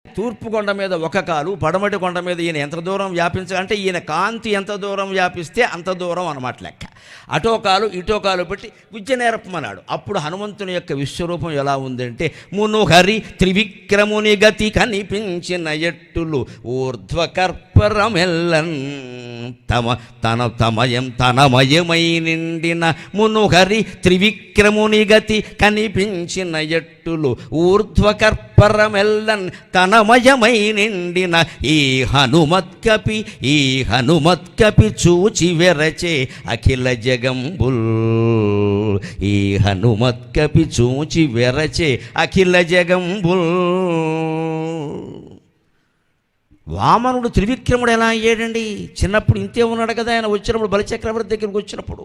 తూర్పు కొండ మీద ఒక కాలు, పడమటి కొండ మీద ఈయన ఎంత దూరం వ్యాపించాలంటే ఈయన కాంతి ఎంత దూరం వ్యాపిస్తే అంత దూరం అన్నమాట లెక్క. అటో కాలు ఇటో కాలు పెట్టి విద్య నేర్పమన్నాడు. అప్పుడు హనుమంతుని యొక్క విశ్వరూపం ఎలా ఉందంటే, మునుహరి త్రివిక్రముని గతి కనిపించిన ఎట్టులు ఊర్ధ్వకర్పరమెల్లన్ తనమయమై నిండిన మునుహరి త్రివిక్రముని గతి కనిపించిన ఎట్టులు ఊర్ధ్వకర్పరమెల్లన్ తనమయమై నిండిన ఈ హనుమత్కపి చూచి వెరచే అఖిల జగంబుల్. ఈ హనుమత్కపి చూచి వెరచే అఖిల జగంబుల్. వామనుడు త్రివిక్రముడు ఎలా అయ్యాడండి? చిన్నప్పుడు ఇంతే ఉన్నాడు కదా ఆయన వచ్చినప్పుడు, బలిచక్రవర్తి దగ్గరికి వచ్చినప్పుడు.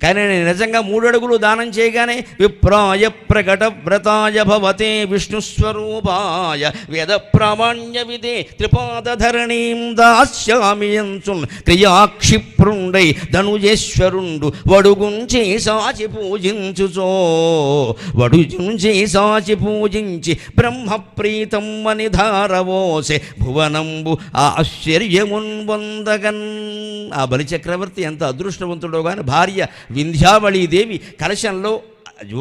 కానీ నేను నిజంగా 3 అడుగులు దానం చేయగానే విప్రాయ ప్రకట వ్రతాయ భవతే విష్ణుస్వరూపాయ వేద ప్రామాణ్య విదే త్రిపాదధరణీం దాస్యామియంచున్ క్రియాక్షిప్రుండై ధనుజేశ్వరుండు వడుగుంచి సాచి పూజించి బ్రహ్మప్రీతం అని ధారవోసే భువనంబు ఆశ్చర్యమున్ పొందగన్. ఆ బలిచక్రవర్తి ఎంత అదృష్టవంతుడో కానీ భార్య వింధ్యావళీదేవి కలశంలో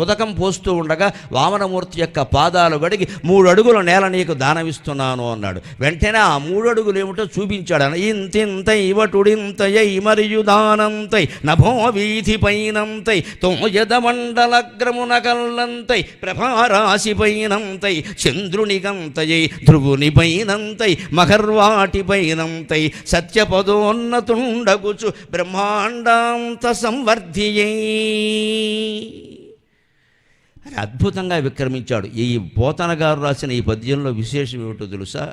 ఉదకం పోస్తూ ఉండగా వామనమూర్తి యొక్క పాదాలు గడిగి 3 అడుగుల నేల నీకు దానమిస్తున్నాను అన్నాడు. వెంటనే ఆ 3 అడుగులు ఏమిటో చూపించాడు. ఇంతింతై వటుడింతయై మరియు దానంతై నభో వీధి పైనంతై తోయద మండలగ్రమున కల్లంతై ప్రభారాశి పైనంతై చంద్రునిగంతయై ధ్రువుని పైనంతై మహర్వాటి పైనంతై సత్యపదోన్నతుండగుచు బ్రహ్మాండాంత సంవర్ధియై. అద్భుతంగా విక్రమించాడు. ఈ పోతన గారు రాసిన ఈ పద్యంలో విశేషం ఏమిటో తెలుసా?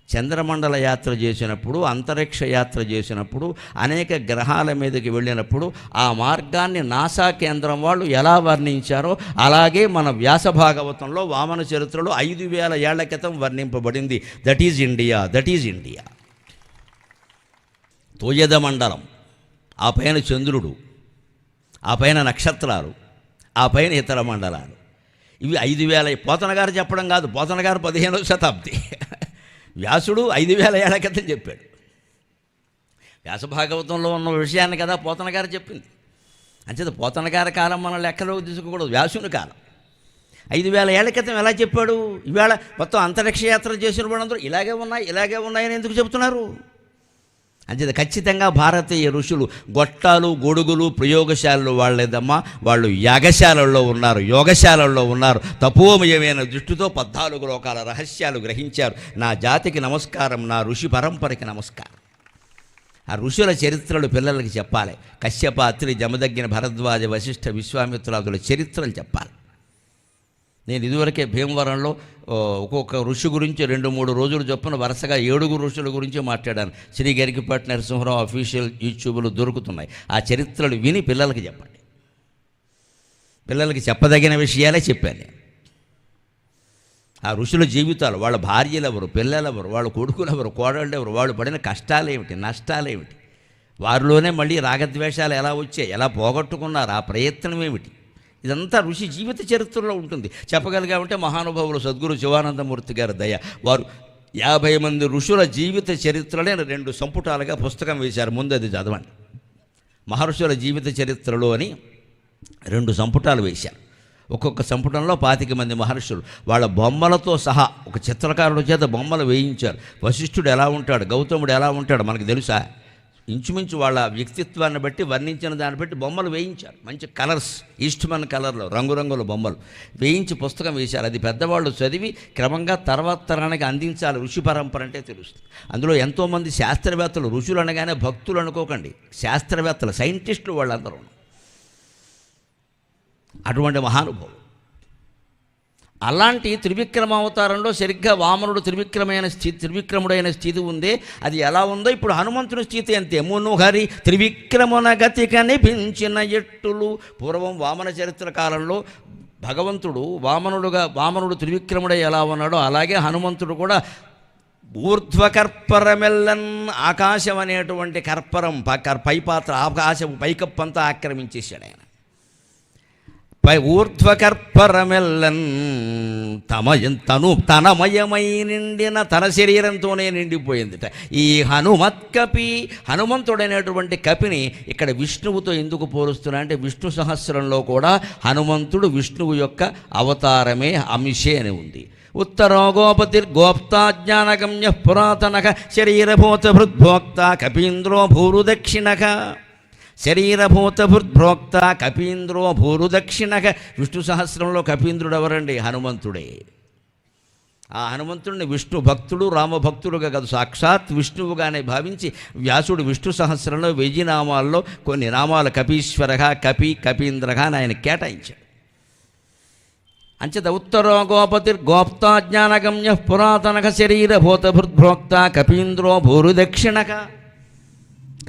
చంద్రమండల యాత్ర చేసినప్పుడు, అంతరిక్ష యాత్ర చేసినప్పుడు, అనేక గ్రహాల మీదకి వెళ్ళినప్పుడు ఆ మార్గాన్ని నాసా కేంద్రం వాళ్ళు ఎలా వర్ణించారో అలాగే మన వ్యాస భాగవతంలో వామన చరిత్రలో 5000 ఏళ్ల క్రితం వర్ణింపబడింది. That is India. తోయద మండలం, ఆ పైన చంద్రుడు, ఆ పైన నక్షత్రాలు, ఆ పైన ఇతర మండలాలు. ఇవి 5000. పోతన గారు చెప్పడం కాదు, పోతన గారు 15వ శతాబ్ది, వ్యాసుడు 5000 ఏళ్ల క్రితం చెప్పాడు. వ్యాస భాగవతంలో ఉన్న విషయాన్ని కదా పోతన గారు చెప్పింది. అంచేత పోతన గారి కాలం మనం లెక్కలోకి తీసుకోకూడదు, వ్యాసుని కాలం. 5000 ఏళ్ల క్రితం ఎలా చెప్పాడు? ఇవాళ మొత్తం అంతరిక్ష యాత్ర చేసిన వాళ్ళందరూ ఇలాగే ఉన్నాయని ఎందుకు చెబుతున్నారు? అంచేత ఖచ్చితంగా భారతీయ ఋషులు గొట్టాలు, గొడుగులు, ప్రయోగశాలలు వాళ్ళేదమ్మా, వాళ్ళు యాగశాలల్లో ఉన్నారు, యోగశాలల్లో ఉన్నారు. తపోమయమైన దృష్టితో 14 లోకాల రహస్యాలు గ్రహించారు. నా జాతికి నమస్కారం, నా ఋషి పరంపరకి నమస్కారం. ఆ ఋషుల చరిత్రలు పిల్లలకి చెప్పాలి. కశ్యప, అత్రి, జమదగ్గిన, భరద్వాజ, వశిష్ఠ, విశ్వామిత్రాదుల చరిత్రలు చెప్పాలి. నేను ఇదివరకే భీమవరంలో ఒక్కొక్క ఋషి గురించి 2-3 రోజులు చొప్పున వరుసగా 7 ఋషుల గురించి మాట్లాడాను. శ్రీ గరికిపాటి నరసింహరావు అఫీషియల్ యూట్యూబ్లో దొరుకుతున్నాయి. ఆ చరిత్రలు విని పిల్లలకి చెప్పండి. పిల్లలకి చెప్పదగిన విషయాలే చెప్పాను. ఆ ఋషుల జీవితాలు, వాళ్ళ భార్యలెవరు, పిల్లలెవరు, వాళ్ళ కొడుకులెవరు, కోడళ్ళెవరు, వాళ్ళు పడిన కష్టాలేమిటి, నష్టాలేమిటి, వారిలోనే మళ్ళీ రాగద్వేషాలు ఎలా వచ్చాయి, ఎలా పోగొట్టుకున్నారు, ఆ ప్రయత్నం ఏమిటి, ఇదంతా ఋషి జీవిత చరిత్రలో ఉంటుంది. చెప్పగలిగామంటే మహానుభావులు సద్గురు శివానందమూర్తి గారి దయ. వారు 50 మంది ఋషుల జీవిత చరిత్రలే 2 సంపుటాలుగా పుస్తకం వేశారు. ముందు అది చదవండి. మహర్షుల జీవిత చరిత్రలో అని 2 సంపుటాలు వేశారు. ఒక్కొక్క సంపుటంలో 25 మంది మహర్షులు వాళ్ళ బొమ్మలతో సహా ఒక చిత్రకారుల చేత బొమ్మలు వేయించారు. వశిష్ఠుడు ఎలా ఉంటాడు, గౌతముడు ఎలా ఉంటాడు మనకు తెలుసా? ఇంచుమించు వాళ్ళ వ్యక్తిత్వాన్ని బట్టి వర్ణించిన దాన్ని బట్టి బొమ్మలు వేయించారు. మంచి కలర్స్, ఈస్ట్మన్ కలర్లో రంగురంగుల బొమ్మలు వేయించి పుస్తకం వేశారు. అది పెద్దవాళ్ళు చదివి క్రమంగా తర్వాత తరానికి అందించాలి. ఋషి పరంపర అంటే తెలుస్తుంది. అందులో ఎంతోమంది శాస్త్రవేత్తలు, ఋషులు అనగానే భక్తులు అనుకోకండి, శాస్త్రవేత్తలు, సైంటిస్టులు వాళ్ళందరూ. అటువంటి మహానుభావులు. అలాంటి త్రివిక్రమావతారంలో సరిగ్గా వామనుడు త్రివిక్రముడైన స్థితి ఉందే, అది ఎలా ఉందో ఇప్పుడు హనుమంతుని స్థితి అంతే. మునుహరి త్రివిక్రమున గతి కనిపించిన ఎట్టులు. పూర్వం వామన చరిత్ర కాలంలో భగవంతుడు వామనుడు త్రివిక్రముడై ఎలా ఉన్నాడో అలాగే హనుమంతుడు కూడా ఊర్ధ్వకర్పరమెల్లన్, ఆకాశం అనేటువంటి కర్పరం పైపాత్ర, ఆకాశం పైకప్పంతా ఆక్రమించేశాడు ఆయన. ఊర్ధ్వకర్పరమెల్లన్ తనమయమై నిండిన తన శరీరంతోనే నిండిపోయిందిట. ఈ హనుమంతుడైనటువంటి కపిని ఇక్కడ విష్ణువుతో ఎందుకు పోలుస్తున్నా అంటే విష్ణు సహస్రంలో కూడా హనుమంతుడు విష్ణువు యొక్క అవతారమే అంశే అని ఉంది. ఉత్తరో గోపతిర్గోప్తా జ్ఞానగమ్య పురాతనక శరీరభూత భృద్భోక్త కపీంద్రో భూరుదక్షిణక. శరీరభూత భృద్భోక్త కపీంద్రో భూరుదక్షిణక. విష్ణు సహస్రంలో కపీంద్రుడు ఎవరండి? హనుమంతుడే. ఆ హనుమంతుడిని విష్ణు భక్తుడు రామభక్తుడుగా కాదు, సాక్షాత్ విష్ణువుగానే భావించి వ్యాసుడు విష్ణు సహస్రంలో 1000 నామాల్లో కొన్ని నామాలు కపీశ్వరగా కపీంద్రగా అని ఆయన కేటాయించాడు. అంచేత ఉత్తరో గోపతిర్గోప్తా జ్ఞానగమ్య పురాతనక శరీరభూత భృద్భోక్త కపీంద్రో భూరుదక్షిణక.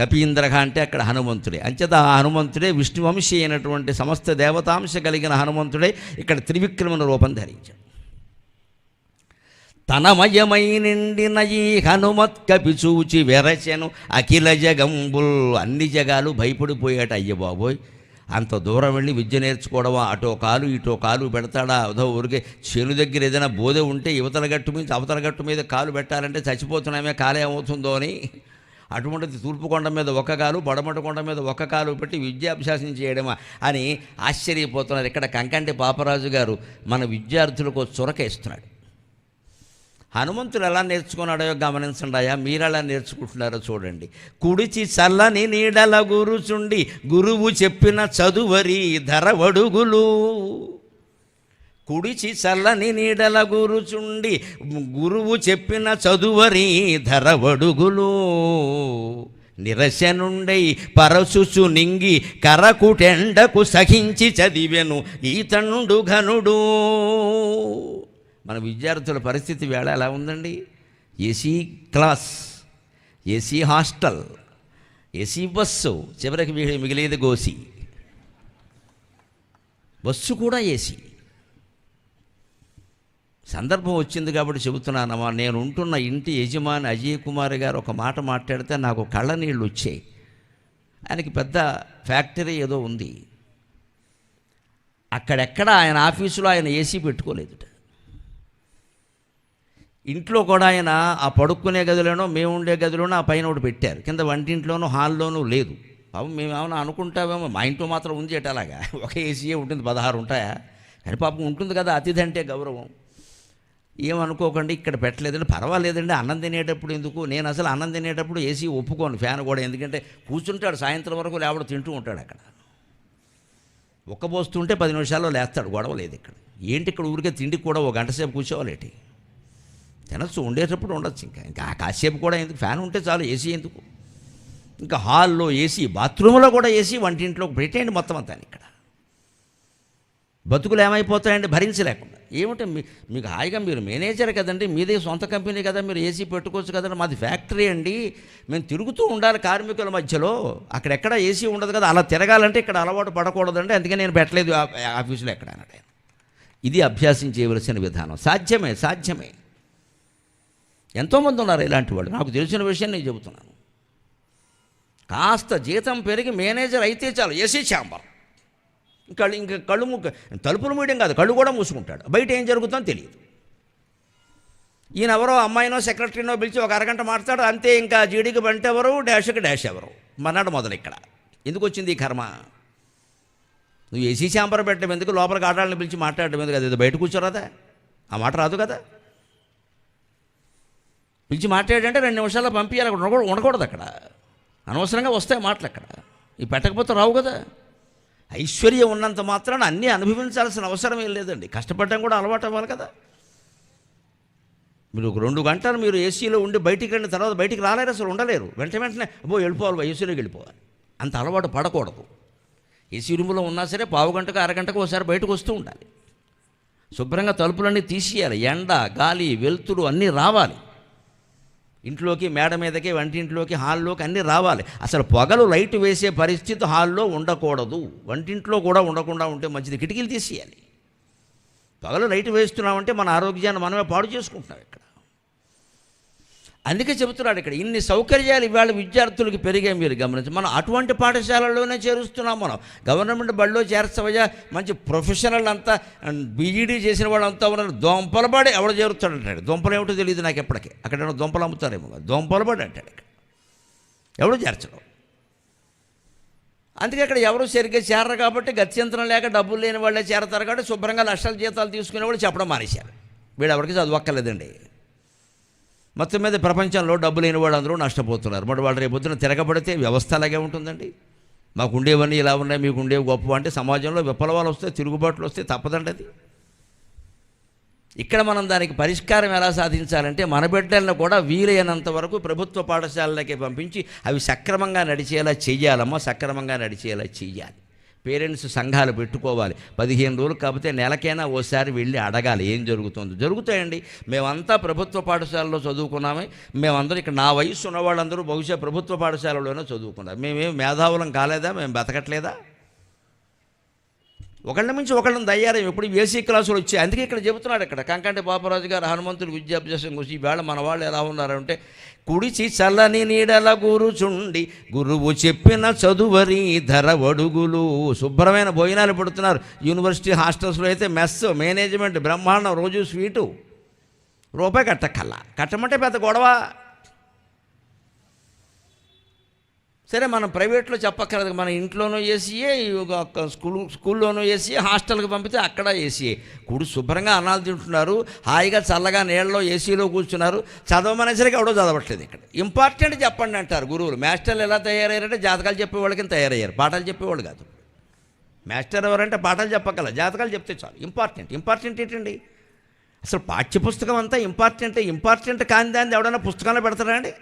కపీంద్రక అంటే అక్కడ హనుమంతుడే. అంచేత ఆ హనుమంతుడే విష్ణువంశీ అయినటువంటి సమస్త దేవతాంశ కలిగిన హనుమంతుడే ఇక్కడ త్రివిక్రమణ రూపం ధరించాడు. తనమయమై నిండిన ఈ హనుమత్ కపి చూచి వెరచెను అఖిల జగంబుల్. అన్ని జగాలు భయపడిపోయాట. అయ్య బాబోయ్, అంత దూరం వెళ్ళి విద్య నేర్చుకోవడమా? అటో కాలు ఇటో కాలు పెడతాడా? అదో ఊరికే చేను దగ్గర ఏదైనా బోధ ఉంటే యువతల గట్టు మీద అవతల గట్టు మీద కాలు పెట్టాలంటే చచ్చిపోతున్నామే, కాలేమవుతుందో అని అటువంటిది తూర్పు కొండ మీద ఒక కాలు పడమటి కొండ మీద ఒక కాలు పెట్టి విద్యాభ్యాసం చేయడమా అని ఆశ్చర్యపోతున్నారు. ఇక్కడ కంకంటి పాపరాజు గారు మన విద్యార్థులకు చొరక ఇస్తున్నాడు. హనుమంతుడు ఎలా నేర్చుకున్నాడో గమనించండియా. మీరు ఎలా నేర్చుకుంటున్నారో చూడండి. కుడిచి చల్లని నీడల గురుచుండి గురువు చెప్పిన చదువరి ధరవడుగులు. కుడిచి చల్లని నీడల గురుచుండి గురువు చెప్పిన చదువరి ధరవడుగులు. నిరశనుండై పరశుచు నింగి కరకుటెండకు సహించి చదివెను ఈతండు ఘనుడు. మన విద్యార్థుల పరిస్థితి వేళ ఎలా ఉందండి? AC class, AC hostel, AC bus, చివరికి మిగిలేది గోసి. బస్సు కూడా ఏసీ. సందర్భం వచ్చింది కాబట్టి చెబుతున్నానమ్మా. నేను ఉంటున్న ఇంటి యజమాని అజయ్ కుమార్ గారు ఒక మాట మాట్లాడితే నాకు కళ్ళ నీళ్ళు వచ్చాయి. ఆయనకి పెద్ద ఫ్యాక్టరీ ఏదో ఉంది. అక్కడెక్కడ ఆయన ఆఫీసులో ఆయన ఏసీ పెట్టుకోలేదుట. ఇంట్లో కూడా ఆయన ఆ పడుకునే గదిలోనో మేము ఉండే గదిలోనో ఆ పైన ఒకటి పెట్టారు. కింద వంటింట్లోనూ హాల్లోనూ లేదు. పాపం మేమేమైనా అనుకుంటామేమో, మా ఇంట్లో మాత్రం ఉంది అట. అలాగా ఒక ఏసీయే ఉంటుంది, 16 ఉంటాయా? కానీ పాపం ఉంటుంది కదా, అతిథి అంటే గౌరవం. ఏమనుకోకండి, ఇక్కడ పెట్టలేదండి, పర్వాలేదండి. అన్నం తినేటప్పుడు ఎందుకు? నేను అసలు అన్నం తినేటప్పుడు ఏసీ ఒప్పుకోను, ఫ్యాన్ కూడా. ఎందుకంటే కూర్చుంటాడు సాయంత్రం వరకు, లేవడం తింటూ ఉంటాడు అక్కడ. ఒక్కబోస్తుంటే 10 నిమిషాల్లో లేస్తాడు, గొడవ లేదు ఇక్కడ. ఏంటి ఇక్కడ ఊరికే తిండికి కూడా 1 గంట సేపు కూర్చోవాలేటి? తినచ్చు, ఉండేటప్పుడు ఉండొచ్చు. ఇంకా కాసేపు కూడా ఎందుకు? ఫ్యాన్ ఉంటే చాలు, ఏసీ ఎందుకు? ఇంకా హాల్లో ఏసీ, బాత్రూంలో కూడా ఏసీ, వంటింట్లో పెట్టేయండి మొత్తం అంతా. ఇక్కడ బతుకులు ఏమైపోతాయండి భరించలేకుండా. ఏమిటంటే మీకు హాయిగా, మీరు మేనేజర్ కదండి, మీదే సొంత కంపెనీ కదా, మీరు ఏసీ పెట్టుకోవచ్చు కదండి. మాది ఫ్యాక్టరీ అండి, మేము తిరుగుతూ ఉండాలి కార్మికుల మధ్యలో. అక్కడెక్కడ ఏసీ ఉండదు కదా, అలా తిరగాలంటే ఇక్కడ అలవాటు పడకూడదండి, అందుకే నేను పెట్టలేదు ఆఫీసులో ఎక్కడ అన్నట్టు. ఇది అభ్యాసం చేయవలసిన విధానం. సాధ్యమే. ఎంతోమంది ఉన్నారు ఇలాంటి వాళ్ళు. నాకు తెలిసిన విషయం నేను చెబుతున్నాను. కాస్త జీతం పెరిగి మేనేజర్ అయితే చాలు, ఏసీ ఛాంబర్. ఇంకా కళ్ళు తలుపులు మూయడం కాదు, కళ్ళు కూడా మూసుకుంటాడు. బయట ఏం జరుగుతుందో తెలియదు. ఈయన ఎవరో అమ్మాయినో సెక్రటరీనో పిలిచి ఒక అరగంట మాట్లాడు, అంతే. ఇంకా జీడికి బంట ఎవరు, డాష్కి డాష్ ఎవరు, మన్నాడు మొదలు. ఇక్కడ ఎందుకు వచ్చింది ఈ కర్మ? నువ్వు ఏసీ ఛాంబర్ పెట్టడం ఎందుకు? లోపలికి ఆడాలని పిలిచి మాట్లాడడం ఎందుకు? అది బయట కూర్చోరాదా? ఆ మాట రాదు కదా. పిలిచి మాట్లాడంటే 2 నిమిషాల్లో పంపించాలి. అక్కడ ఉండకూడదు. అక్కడ అనవసరంగా వస్తాయి మాటలు. అక్కడ ఈ పెట్టకపోతే రావు కదా. ఐశ్వర్యం ఉన్నంత మాత్రాన అన్నీ అనుభవించాల్సిన అవసరం ఏం లేదండి. కష్టపడడం కూడా అలవాటు అవ్వాలి కదా. మీరు ఒక 2 గంటలు మీరు ఏసీలో ఉండి బయటికి వెళ్ళిన తర్వాత బయటికి రాలేరు, అసలు ఉండలేరు. వెంటనే వెళ్ళిపోవాలి, ఏసీలోకి వెళ్ళిపోవాలి. అంత అలవాటు పడకూడదు. ఏసీ రూములో ఉన్నా సరే పావు గంటకు అరగంటకు ఒకసారి బయటకు వస్తూ ఉండాలి. శుభ్రంగా తలుపులన్నీ తీసేయాలి. ఎండ, గాలి, వెలుతురు అన్నీ రావాలి. ఇంట్లోకి, మేడ మీదకి, వంటింట్లోకి, హాల్లోకి అన్నీ రావాలి. అసలు పొగలు లైట్ వేసే పరిస్థితి హాల్లో ఉండకూడదు. వంటింట్లో కూడా ఉండకుండా ఉంటే మంచిది. కిటికీలు తీసేయాలి. పొగలు లైట్ వేస్తున్నామంటే మన ఆరోగ్యాన్ని మనమే పాడు చేసుకుంటున్నాం ఇక్కడ. అందుకే చెబుతున్నాడు ఇక్కడ, ఇన్ని సౌకర్యాలు ఇవాళ విద్యార్థులకు పెరిగాయి. మీరు గమనించి మనం అటువంటి పాఠశాలల్లోనే చేరుస్తున్నాం. మనం గవర్నమెంట్ బడిలో చేర్చవయ్యా, మంచి ప్రొఫెషనల్ అంతా బీఈడీ చేసిన వాళ్ళంతా ఉన్నారు. దొంపలబడి ఎవడు చేరుతాడంటాడు. దొంపలు ఏమిటో తెలియదు నాకు ఎప్పటికీ. అక్కడ దొంపలు అమ్ముతారేమో, దొంపలబడి అంటాడు ఇక్కడ. ఎవడు చేర్చడం. అందుకే అక్కడ ఎవరు సరిగ్గా చేరరు కాబట్టి, గత్యంతరం లేక డబ్బులు లేని వాళ్ళే చేరతారు కాబట్టి శుభ్రంగా లక్షల జీతాలు తీసుకునే వాళ్ళు చెప్పడం మానేశారు. వీడు ఎవరికి చదువక్కర్లేదండి. మొత్తం మీద ప్రపంచంలో డబ్బు లేని వాళ్ళు అందరూ నష్టపోతున్నారు. మరి వాళ్ళు రేపొద్దున తిరగబడితే వ్యవస్థ అలాగే ఉంటుందండి. మాకు ఉండేవన్నీ ఇలా ఉన్నాయి, మీకు ఉండేవి గొప్ప అంటే సమాజంలో విప్లవాలు వస్తాయి, తిరుగుబాట్లు వస్తాయి, తప్పదండి అది. ఇక్కడ మనం దానికి పరిష్కారం ఎలా సాధించాలంటే, మన బిడ్డలను కూడా వీలైనంత వరకు ప్రభుత్వ పాఠశాలలకి పంపించి అవి సక్రమంగా నడిచేలా చెయ్యాలమ్మా, సక్రమంగా నడిచేలా చెయ్యాలి. పేరెంట్స్ సంఘాలు పెట్టుకోవాలి. 15 రోజులు కాకపోతే నెలకైనా ఓసారి వెళ్ళి అడగాలి ఏం జరుగుతుందో. జరుగుతాయండి. మేమంతా ప్రభుత్వ పాఠశాలలో చదువుకున్నామే. మేమందరూ ఇక్కడ, నా వయసు ఉన్న వాళ్ళందరూ బహుశా ప్రభుత్వ పాఠశాలలోనే చదువుకున్నారు. మేమేం మేధావులం కాలేదా? మేము బతకట్లేదా? ఒకళ్ళ నుంచి ఒకళ్ళని తయారై ఇప్పుడు ఏసీ క్లాసులు వచ్చాయి. అందుకే ఇక్కడ చెబుతున్నాడు, ఇక్కడ కంకంటి పాపరాజు గారు హనుమంతుడు విద్యాభ్యాసం గురించి ఈవేళ మన వాళ్ళు ఎలా ఉన్నారంటే, కుడిచి చల్లని నీడల కూరుచుండి గురువు చెప్పిన చదువరి ధర వడుగులు. శుభ్రమైన భోజనాలు పెడుతున్నారు. యూనివర్సిటీ హాస్టల్స్లో అయితే మెస్ మేనేజ్మెంట్ బ్రహ్మాండం, రోజు స్వీటు, రూపాయి కట్టక్కల్లా. కట్టమంటే పెద్ద గొడవ. సరే, మనం ప్రైవేట్లో చెప్పక్కర్లేదు. మన ఇంట్లోనూ ఏసీయే, స్కూల్లోనూ ఏసీయే, హాస్టల్కి పంపితే అక్కడ ఏసీయే. కుడి శుభ్రంగా అన్నాలు తింటున్నారు, హాయిగా చల్లగా నీళ్ళలో ఏసీలో కూర్చున్నారు. చదవమనేసరికి ఎవడో చదవట్లేదు. ఇక్కడ ఇంపార్టెంట్ చెప్పండి అంటారు గురువులు. మాస్టర్లు ఎలా తయారయ్యారంటే జాతకాలు చెప్పేవాళ్ళకి తయారయ్యారు, పాఠాలు చెప్పేవాళ్ళు కాదు. మాస్టర్ ఎవరంటే పాఠాలు చెప్పగల, జాతకాలు చెప్తే చాలు. ఇంపార్టెంట్ ఏంటండి? అసలు పాఠ్యపుస్తకం అంతా ఇంపార్టెంట్ కాని దాన్ని ఎవడైనా పుస్తకాల్లో పెడతారా అండి?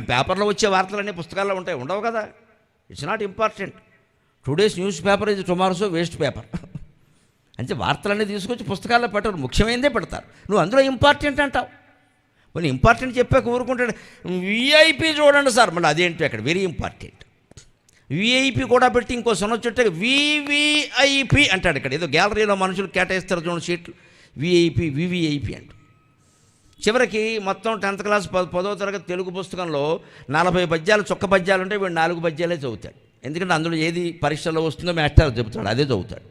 పేపర్లో వచ్చే వార్తలన్నీ పుస్తకాల్లో ఉంటాయి, ఉండవు కదా. It's not important. Today's news paper ఇది టుమారోస్ వేస్ట్ పేపర్. అంటే వార్తలన్నీ తీసుకొచ్చి పుస్తకాల్లో పెట్టరు, ముఖ్యమైనదే పెడతారు. నువ్వు అందులో ఇంపార్టెంట్ అంటావు. మరి ఇంపార్టెంట్ చెప్పాక ఊరుకుంటాడు. విఐపి చూడండి సార్, మళ్ళీ అదేంటి అక్కడ వెరీ ఇంపార్టెంట్. విఐపి కూడా పెట్టి ఇంకో సొనొచ్చుట్టే వివిఐపి అంటాడు. ఇక్కడ ఏదో గ్యాలరీలో మనుషులు కేటాయిస్తారు చూడండి సీట్లు, వివిఐపి అంట. చివరికి మొత్తం 10th క్లాస్ 10వ తరగతి తెలుగు పుస్తకంలో 40 పద్యాలు, చొక్క పద్యాలు ఉంటే వీడు 4 పద్యాలే చదువుతాడు. ఎందుకంటే అందులో ఏది పరీక్షలో వస్తుందో మాస్టర్ చెబుతాడు, అదే చదువుతాడు.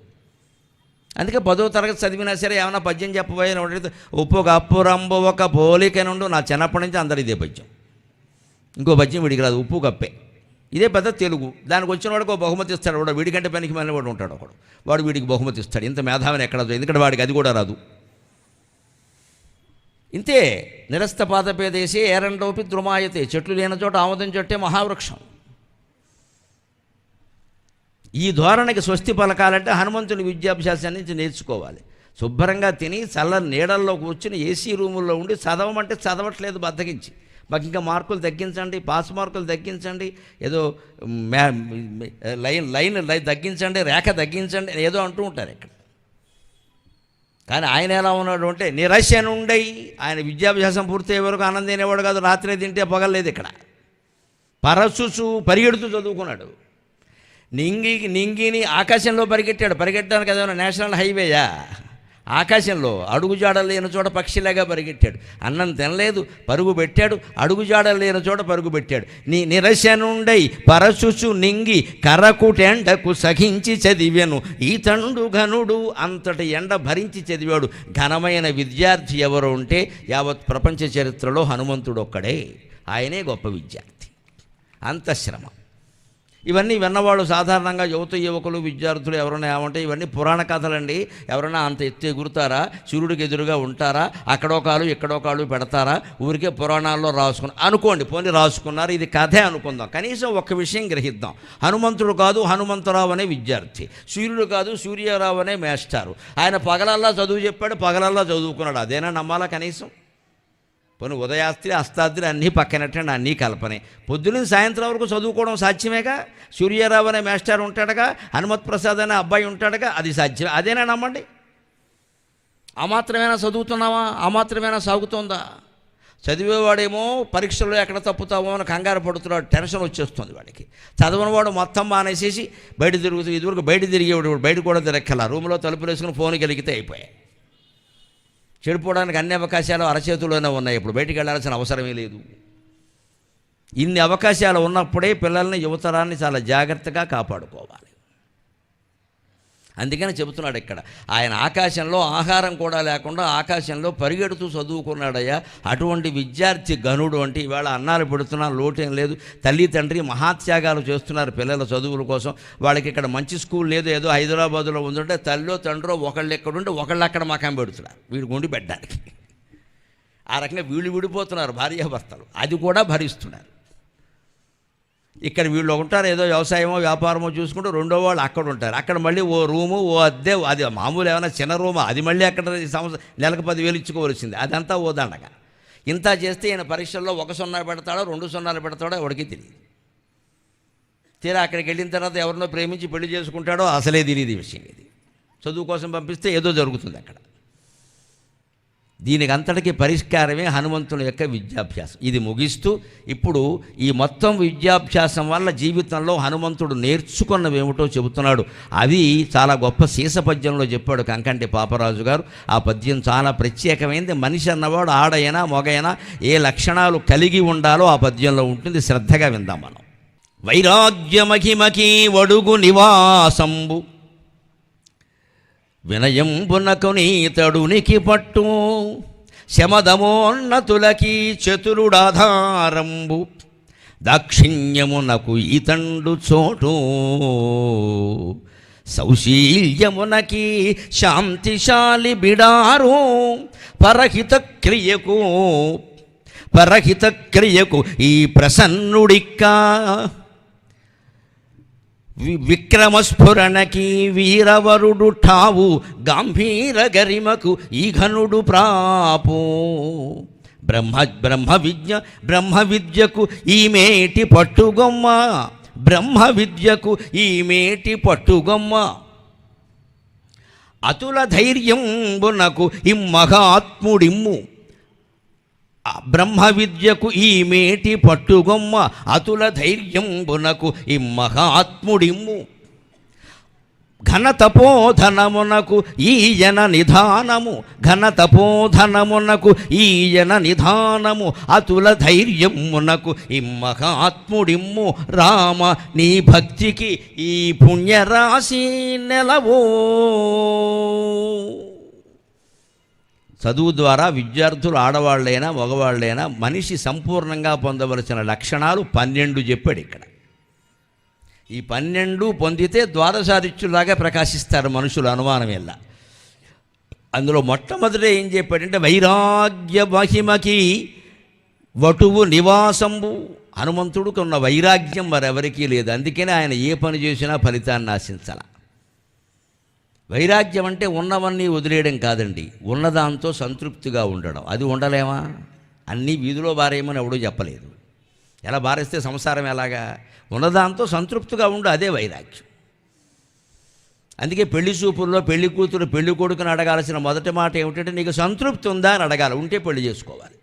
అందుకే 10వ తరగతి చదివినా సరే ఏమైనా పద్యం చెప్పబోయని ఉంటే, ఉప్పు కప్పు రంబు ఒక పోలికనుండు. నా చిన్నప్పటి నుంచి అందరు ఇదే పద్యం, ఇంకో పద్యం వీడికి రాదు, ఉప్పు కప్పే. ఇదే పెద్ద తెలుగు. దానికి వచ్చిన వాడికి ఒక బహుమతి ఇస్తాడు. వాడు వీడికంటే పనికి మళ్ళీ వాడు ఉంటాడు ఒకడు, వాడు వీడికి బహుమతి ఇస్తాడు. ఇంత మేధావిని ఎక్కడ, ఎందుకంటే వాడికి అది కూడా రాదు. ఇంతే. నిరస్త పాదపేదేశే ఏరండోపి ద్రుమాయతే. చెట్లు లేని చోట ఆమోదం చెట్టే మహావృక్షం. ఈ ధోరణికి స్వస్తి పలకాలంటే హనుమంతుని విద్యాభ్యాసం నుంచి నేర్చుకోవాలి. శుభ్రంగా తిని చల్లని నీడల్లో కూర్చుని ఏసీ రూముల్లో ఉండి చదవమంటే చదవట్లేదు బద్దకించి. మాకు ఇంకా మార్కులు తగ్గించండి, పాస్ మార్కులు తగ్గించండి, ఏదో లైన్ తగ్గించండి, రేఖ తగ్గించండి ఏదో అంటూ ఉంటారు ఇక్కడ. కానీ ఆయన ఎలా ఉన్నాడు అంటే నిరశనుండై. ఆయన విద్యాభ్యాసం పూర్తయ్యే వరకు ఆనందం తినేవాడు కాదు, రాత్రి తింటే పగలేదు. ఇక్కడ పరచుచు పరిగెడుతూ చదువుకున్నాడు. నింగిని ఆకాశంలో పరిగెట్టడానికి ఏదైనా నేషనల్ హైవేయా? ఆకాశంలో అడుగుజాడలు లేని చోట పక్షిలాగా పరిగెట్టాడు. అన్నం తినలేదు, పరుగు పెట్టాడు. అడుగుజాడలు లేని చోట పరుగు పెట్టాడు. నిరశనుండై పరచుచు నింగి కరకుటెండకు సహించి చదివాను ఈతండు ఘనుడు. అంతటి ఎండ భరించి చదివాడు. ఘనమైన విద్యార్థి ఎవరు ఉంటే యావత్ ప్రపంచ చరిత్రలో హనుమంతుడు ఒక్కడే. ఆయనే గొప్ప విద్యార్థి. అంత శ్రమ. ఇవన్నీ విన్నవాళ్ళు సాధారణంగా యువకులు విద్యార్థులు ఎవరైనా ఏమంటే ఇవన్నీ పురాణ కథలండి. ఎవరైనా అంత ఎత్తు ఎగురుతారా? సూర్యుడికి ఎదురుగా ఉంటారా? అక్కడో కాలు ఇక్కడో కాలు పెడతారా? ఊరికే పురాణాల్లో అనుకోండి, పోనీ రాసుకున్నారు, ఇది కథే అనుకుందాం. కనీసం ఒక విషయం గ్రహిద్దాం. హనుమంతుడు కాదు హనుమంతరావు అనే విద్యార్థి, సూర్యుడు కాదు సూర్యరావు అనే మేస్టారు. ఆయన పగలల్లా చదువు చెప్పాడు, పగలల్లా చదువుకున్నాడు. అదేనా నమ్మాలా కనీసం? పోనీ ఉదయాస్త్రి అస్తాద్రి అన్నీ పక్కనట్టండి, అన్నీ కల్పనే. పొద్దున్న సాయంత్రం వరకు చదువుకోవడం సాధ్యమేగా? సూర్యరావు అనే మాస్టర్ ఉంటాడుగా, హనుమత్ ప్రసాద్ అనే అబ్బాయి ఉంటాడుగా, అది సాధ్యం. అదేనా నమ్మండి? ఆ మాత్రమేనా చదువుతున్నావా? ఆ మాత్రమేనా సాగుతుందా? చదివేవాడేమో పరీక్షల్లో ఎక్కడ తప్పుతామో అని కంగారు పడుతున్నాడు, టెన్షన్ వచ్చేస్తుంది వాడికి. చదవనివాడు మొత్తం మానేసేసి బయట తిరుగుతూ, ఇదివరకు బయట తిరిగేవాడు బయట కూడా తిరక్కల, రూమ్లో తలుపులు వేసుకుని ఫోన్ కలిగితే అయిపోయాయి. చెడిపోవడానికి అన్ని అవకాశాలు అరచేతుల్లోనే ఉన్నాయి. ఇప్పుడు బయటికి వెళ్ళాల్సిన అవసరమే లేదు. ఇన్ని అవకాశాలు ఉన్నప్పుడే పిల్లల్ని, యువతరాన్ని చాలా జాగ్రత్తగా కాపాడుకోవాలి. అందుకని చెబుతున్నాడు ఇక్కడ, ఆయన ఆకాశంలో ఆహారం కూడా లేకుండా ఆకాశంలో పరిగెడుతూ చదువుకున్నాడయ్యా. అటువంటి విద్యార్థి గనుడు అంటే ఇవాళ అన్నాలు పెడుతున్నా లోటేం లేదు. తల్లి తండ్రి మహాత్యాగాలు చేస్తున్నారు పిల్లల చదువుల కోసం. వాళ్ళకి ఇక్కడ మంచి స్కూల్ లేదు, ఏదో హైదరాబాదులో ఉందంటే తల్లో తండ్రో ఒకళ్ళు ఎక్కడుంటే ఒకళ్ళు అక్కడ మకాం పెడుతున్నారు వీడు గుండి పెట్టడానికి. ఆ రకంగా వీళ్ళు విడిపోతున్నారు భార్యాభర్తలు, అది కూడా భరిస్తున్నారు. ఇక్కడ వీళ్ళు ఉంటారు, ఏదో వ్యవసాయమో వ్యాపారమో చూసుకుంటూ రెండో వాళ్ళు అక్కడ ఉంటారు. అక్కడ మళ్ళీ ఓ రూము, ఓ అద్దె, అది మామూలు ఏమైనా చిన్న రూమా, అది మళ్ళీ అక్కడ సంవత్సరం నెలకు 10,000 ఇచ్చుకోవాల్సింది. అదంతా ఓ దండగా. ఇంత చేస్తే ఈయన పరీక్షల్లో 1 సున్నా పెడతాడో 2 సున్నాలు పెడతాడో ఎవరికి తెలియదు. తీరా అక్కడికి వెళ్ళిన తర్వాత ఎవరినో ప్రేమించి పెళ్లి చేసుకుంటాడో అసలే తెలియదు ఈ విషయం. ఇది చదువు కోసం పంపిస్తే ఏదో జరుగుతుంది అక్కడ. దీనికి అంతటికీ పరిష్కారమే హనుమంతుని యొక్క విద్యాభ్యాసం. ఇది ముగిస్తూ ఇప్పుడు ఈ మొత్తం విద్యాభ్యాసం వల్ల జీవితంలో హనుమంతుడు నేర్చుకున్నవేమిటో చెబుతున్నాడు. అది చాలా గొప్ప శీసపద్యంలో చెప్పాడు కంకంటి పాపరాజు గారు. ఆ పద్యం చాలా ప్రత్యేకమైనది. మనిషి అన్నవాడు ఆడైనా మొగైనా ఏ లక్షణాలు కలిగి ఉండాలో ఆ పద్యంలో ఉంటుంది. శ్రద్ధగా విందాం మనం. వైరాగ్యమహిమకి వడుగు నివాసంబు వినయంబునకు నీతడునికి పట్టు శమదమోన్నతులకి చతురుడాధారంబు దాక్షిణ్యమునకు ఈతండు చోటు సౌశీల్యమునకి శాంతిశాలి బిడారు పరహిత క్రియకు ఈ ప్రసన్నుడిక్కా విక్రమస్ఫురణకి వీరవరుడు ఠావు గంభీర గరిమకు ఈ ఘనుడు ప్రాపు బ్రహ్మ విద్యకు ఈ మేటి పట్టుగొమ్మ అతుల ధైర్యంబునకు ఇమ్మహాత్ముడిమ్ము బ్రహ్మ విద్యకు ఈ మేటి పట్టుగొమ్మ అతుల ధైర్యంబునకు ఇమ్మహాత్ముడిమ్ము ఘనతపోధనమునకు ఈయన నిధానము అతుల ధైర్యమునకు ఇమ్మహాత్ముడిమ్ము రామ నీ భక్తికి ఈ పుణ్యరాశి నెలవో. చదువు ద్వారా విద్యార్థులు ఆడవాళ్ళైనా మగవాళ్ళైనా మనిషి సంపూర్ణంగా పొందవలసిన లక్షణాలు 12 చెప్పాడు ఇక్కడ. ఈ 12 పొందితే ద్వాదశాదిత్యులాగా ప్రకాశిస్తారు మనుషులు, అనుమానం ఎలా. అందులో మొట్టమొదట ఏం చెప్పాడంటే వైరాగ్య మహిమకి వటువు నివాసంబు. హనుమంతుడికి ఉన్న వైరాగ్యం మరెవరికీ లేదు. అందుకనే ఆయన ఏ పని చేసినా ఫలితాన్ని ఆశించాల. వైరాగ్యం అంటే ఉన్నవన్నీ వదిలేయడం కాదండి, ఉన్నదాంతో సంతృప్తిగా ఉండడం. అది ఉండలేమా? అన్నీ వీధిలో బారేయమని ఎవడూ చెప్పలేదు. ఎలా బారేస్తే సంసారం ఎలాగా? ఉన్నదాంతో సంతృప్తిగా ఉండు, అదే వైరాగ్యం. అందుకే పెళ్లి చూపుల్లో పెళ్లి కూతురు పెళ్లి కొడుకుని అడగాల్సిన మొదటి మాట ఏమిటంటే నీకు సంతృప్తి ఉందా అని అడగాలి. ఉంటే పెళ్లి చేసుకోవాలి.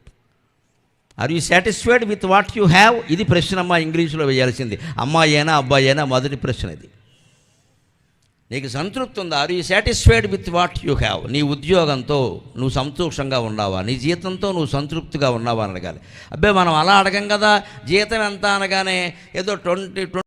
Are you satisfied with what you have? ఇది ప్రశ్న అమ్మ ఇంగ్లీష్లో వేయాల్సింది. అమ్మాయి అయినా అబ్బాయి అయినా మొదటి ప్రశ్న ఇది. నీకు సంతృప్తి ఉందా? Are you satisfied with what you have? నీ ఉద్యోగంతో నువ్వు సంతోషంగా ఉన్నావా? నీ జీతంతో నువ్వు సంతృప్తిగా ఉన్నావా అని అడగాలి. అబ్బాయి మనం అలా అడగం కదా. జీతం ఎంత అనగానే ఏదో 20